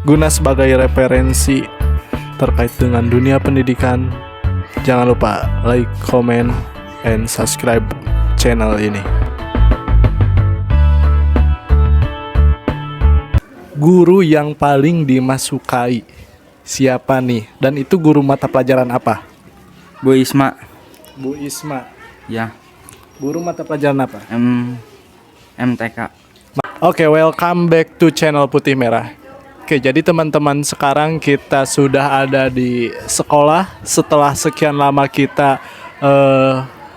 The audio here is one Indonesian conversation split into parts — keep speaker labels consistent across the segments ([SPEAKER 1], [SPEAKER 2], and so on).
[SPEAKER 1] guna sebagai referensi terkait dengan dunia pendidikan. Jangan lupa like, comment, and subscribe channel ini. Guru yang paling Dimas sukai siapa nih? Dan itu guru mata pelajaran apa?
[SPEAKER 2] Bu Isma.
[SPEAKER 1] Bu Isma.
[SPEAKER 2] Ya.
[SPEAKER 1] Guru mata pelajaran apa?
[SPEAKER 2] MTK.
[SPEAKER 1] Oke, welcome back to channel Putih Merah. Oke, jadi teman-teman, sekarang kita sudah ada di sekolah setelah sekian lama kita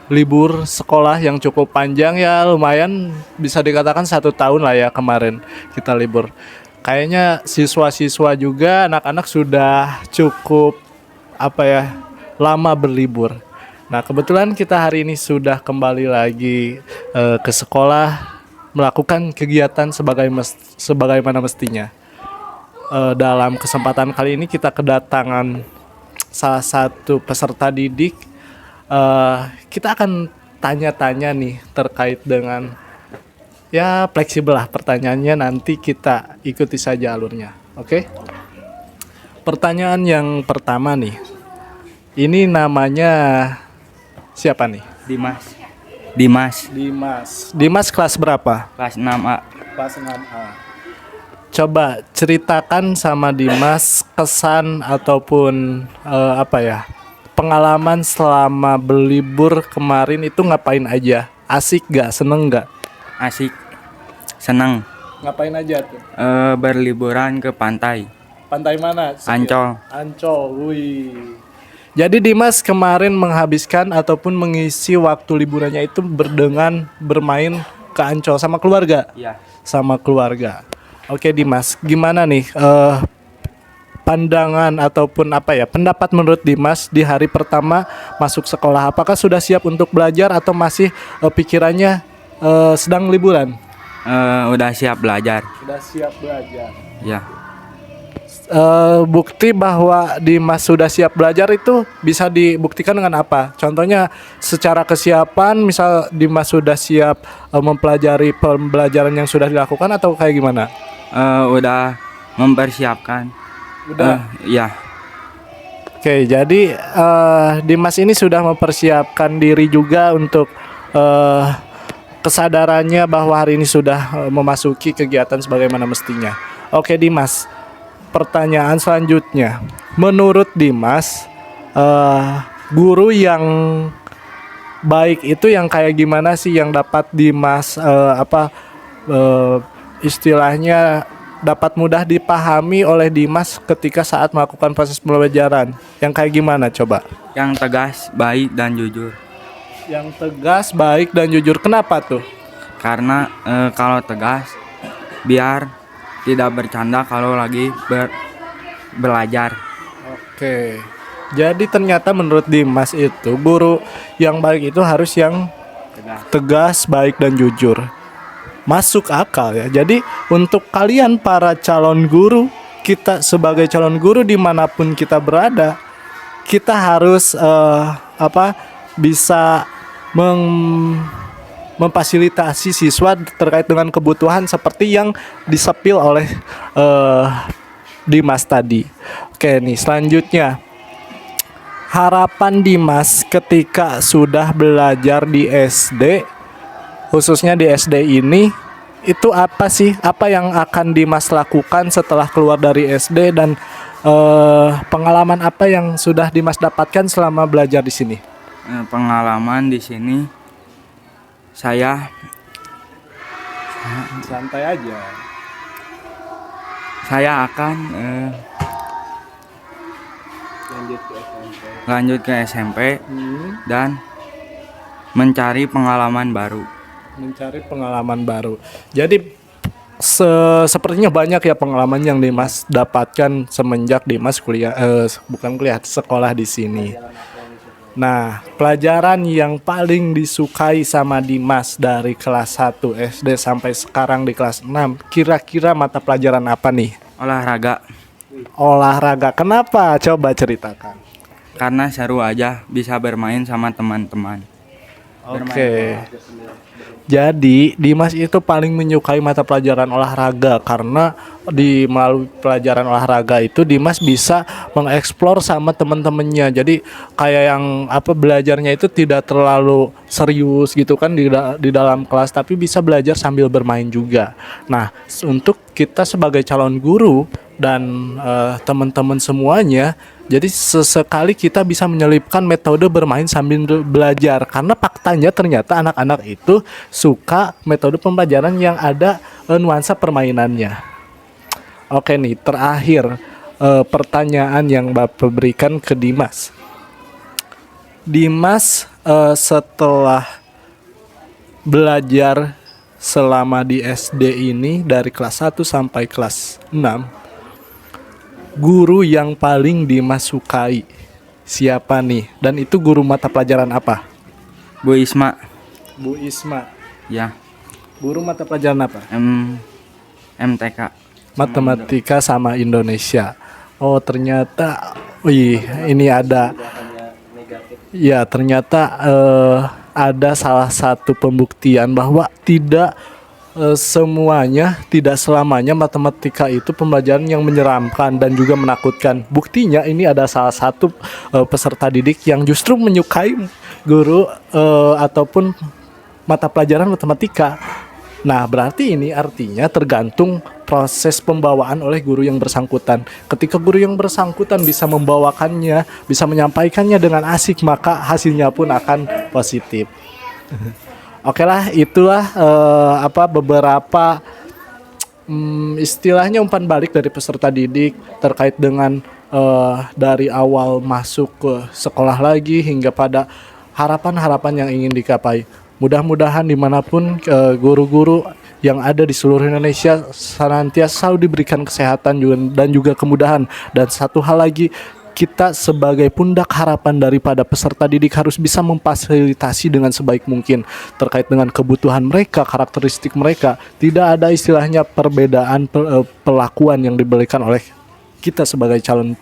[SPEAKER 1] libur sekolah yang cukup panjang ya, lumayan bisa dikatakan 1 tahun lah ya kemarin kita libur. Kayaknya siswa-siswa juga anak-anak sudah cukup lama berlibur. Nah, kebetulan kita hari ini sudah kembali lagi ke sekolah melakukan kegiatan sebagaimana mestinya. Dalam kesempatan kali ini kita kedatangan salah satu peserta didik. Kita akan tanya-tanya nih terkait dengan ya fleksibel lah pertanyaannya, nanti kita ikuti saja alurnya. Oke? Pertanyaan yang pertama nih. Ini namanya siapa nih? Dimas kelas berapa?
[SPEAKER 2] Kelas 6A.
[SPEAKER 1] Kelas 6A. Coba ceritakan sama Dimas kesan ataupun pengalaman selama berlibur kemarin itu ngapain aja? Asik gak? Seneng gak?
[SPEAKER 2] Asik. Senang.
[SPEAKER 1] Ngapain aja tuh?
[SPEAKER 2] Berliburan ke pantai.
[SPEAKER 1] Pantai mana?
[SPEAKER 2] Ancol.
[SPEAKER 1] Ancol, wih. Jadi Dimas kemarin menghabiskan ataupun mengisi waktu liburannya itu dengan bermain ke Ancol sama keluarga?
[SPEAKER 2] Iya.
[SPEAKER 1] Sama keluarga. Oke Dimas, gimana nih pandangan ataupun pendapat menurut Dimas di hari pertama masuk sekolah? Apakah sudah siap untuk belajar atau masih pikirannya sedang liburan?
[SPEAKER 2] Udah siap belajar.
[SPEAKER 1] Sudah siap belajar.
[SPEAKER 2] Ya.
[SPEAKER 1] Bukti bahwa Dimas sudah siap belajar itu bisa dibuktikan dengan apa? Contohnya secara kesiapan, misal Dimas sudah siap mempelajari pembelajaran yang sudah dilakukan atau kayak gimana?
[SPEAKER 2] Udah mempersiapkan.
[SPEAKER 1] Udah.
[SPEAKER 2] Ya.
[SPEAKER 1] Oke, jadi Dimas ini sudah mempersiapkan diri juga untuk kesadarannya bahwa hari ini sudah memasuki kegiatan sebagaimana mestinya. Oke Dimas, pertanyaan selanjutnya, menurut Dimas guru yang baik itu yang kayak gimana sih, yang dapat Dimas istilahnya dapat mudah dipahami oleh Dimas ketika saat melakukan proses pembelajaran? Yang kayak gimana coba?
[SPEAKER 2] Yang tegas, baik dan jujur.
[SPEAKER 1] Yang tegas, baik dan jujur. Kenapa tuh?
[SPEAKER 2] Karena kalau tegas biar tidak bercanda kalau lagi belajar.
[SPEAKER 1] Oke. Jadi ternyata menurut Dimas itu guru yang baik itu harus yang tegas, baik dan jujur. Masuk akal ya. Jadi untuk kalian para calon guru, kita sebagai calon guru dimanapun kita berada, kita harus bisa memfasilitasi siswa terkait dengan kebutuhan seperti yang disepil oleh Dimas tadi. Oke nih, selanjutnya harapan Dimas ketika sudah belajar di SD, khususnya di SD ini, itu apa sih? Apa yang akan Dimas lakukan setelah keluar dari SD, dan pengalaman apa yang sudah Dimas dapatkan selama belajar di sini?
[SPEAKER 2] Pengalaman di sini saya
[SPEAKER 1] santai aja.
[SPEAKER 2] Saya akan lanjut ke SMP dan mencari pengalaman baru. Jadi sepertinya banyak ya pengalaman yang Dimas dapatkan semenjak Dimas sekolah di sini. Nah, pelajaran yang paling disukai sama Dimas dari kelas 1 SD sampai sekarang di kelas 6, kira-kira mata pelajaran apa nih? Olahraga.
[SPEAKER 1] Olahraga. Kenapa? Coba ceritakan.
[SPEAKER 2] Karena seru aja bisa bermain sama teman-teman.
[SPEAKER 1] Oke.
[SPEAKER 2] Jadi Dimas itu paling menyukai mata pelajaran olahraga karena di melalui pelajaran olahraga itu Dimas bisa mengeksplor sama teman-temannya. Jadi kayak yang belajarnya itu tidak terlalu serius gitu kan di dalam kelas, tapi bisa belajar sambil bermain juga. Nah, untuk kita sebagai calon guru dan teman-teman semuanya, jadi sesekali kita bisa menyelipkan metode bermain sambil belajar karena faktanya ternyata anak-anak itu suka metode pembelajaran yang ada nuansa permainannya. Oke nih, terakhir pertanyaan yang Bapak berikan ke Dimas. Dimas setelah belajar selama di SD ini dari kelas 1 sampai kelas 6, guru yang paling Dimas sukai siapa nih? Dan itu guru mata pelajaran apa?
[SPEAKER 3] Bu Isma.
[SPEAKER 2] Bu Isma.
[SPEAKER 3] Ya.
[SPEAKER 2] Guru mata pelajaran apa?
[SPEAKER 3] MTK.
[SPEAKER 2] Matematika sama Indonesia. Oh, ternyata ini ada. Ya, ternyata ada salah satu pembuktian bahwa tidak tidak selamanya matematika itu pembelajaran yang menyeramkan dan juga menakutkan. Buktinya ini ada salah satu peserta didik yang justru menyukai guru ataupun mata pelajaran matematika. Nah, berarti ini artinya tergantung proses pembawaan oleh guru yang bersangkutan. Ketika guru yang bersangkutan bisa membawakannya, bisa menyampaikannya dengan asik, maka hasilnya pun akan positif. Oke lah, itulah beberapa istilahnya umpan balik dari peserta didik terkait dengan dari awal masuk ke sekolah lagi hingga pada harapan-harapan yang ingin dicapai. Mudah-mudahan dimanapun guru-guru yang ada di seluruh Indonesia senantiasa selalu diberikan kesehatan dan juga kemudahan. Dan satu hal lagi, kita sebagai pundak harapan daripada peserta didik harus bisa memfasilitasi dengan sebaik mungkin terkait dengan kebutuhan mereka, karakteristik mereka. Tidak ada istilahnya perbedaan perlakuan yang diberikan oleh kita sebagai calon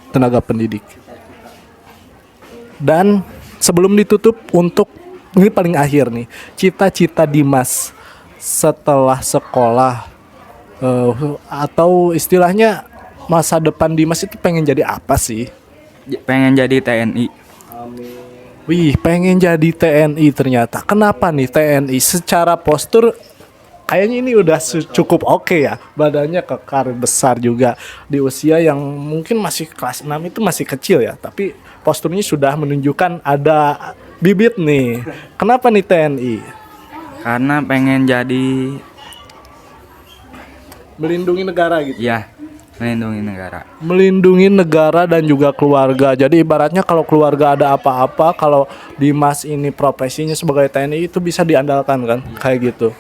[SPEAKER 2] tenaga pendidik. Dan sebelum ditutup, untuk ini paling akhir nih, cita-cita Dimas setelah sekolah atau istilahnya masa depan Dimas itu pengen jadi apa sih?
[SPEAKER 3] Pengen jadi TNI.
[SPEAKER 2] Wih, pengen jadi TNI ternyata. Kenapa nih TNI? Secara postur kayaknya ini udah cukup oke ya. Badannya kekar, besar juga. Di usia yang mungkin masih kelas 6 itu masih kecil ya. Tapi posturnya sudah menunjukkan ada bibit nih. Kenapa nih TNI?
[SPEAKER 3] Karena pengen jadi
[SPEAKER 2] melindungi negara gitu.
[SPEAKER 3] ya, melindungi negara.
[SPEAKER 2] Melindungi negara dan juga keluarga. Jadi ibaratnya kalau keluarga ada apa-apa, kalau Dimas ini profesinya sebagai TNI itu bisa diandalkan kan, kayak gitu.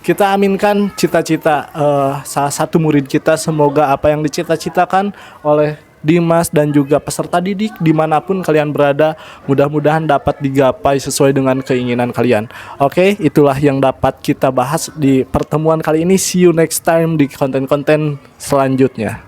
[SPEAKER 2] Kita aminkan cita-cita salah satu murid kita. Semoga apa yang dicita-citakan oleh Dimas dan juga peserta didik dimanapun kalian berada, mudah-mudahan dapat digapai sesuai dengan keinginan kalian. Oke, itulah yang dapat kita bahas di pertemuan kali ini. See you next time di konten-konten selanjutnya.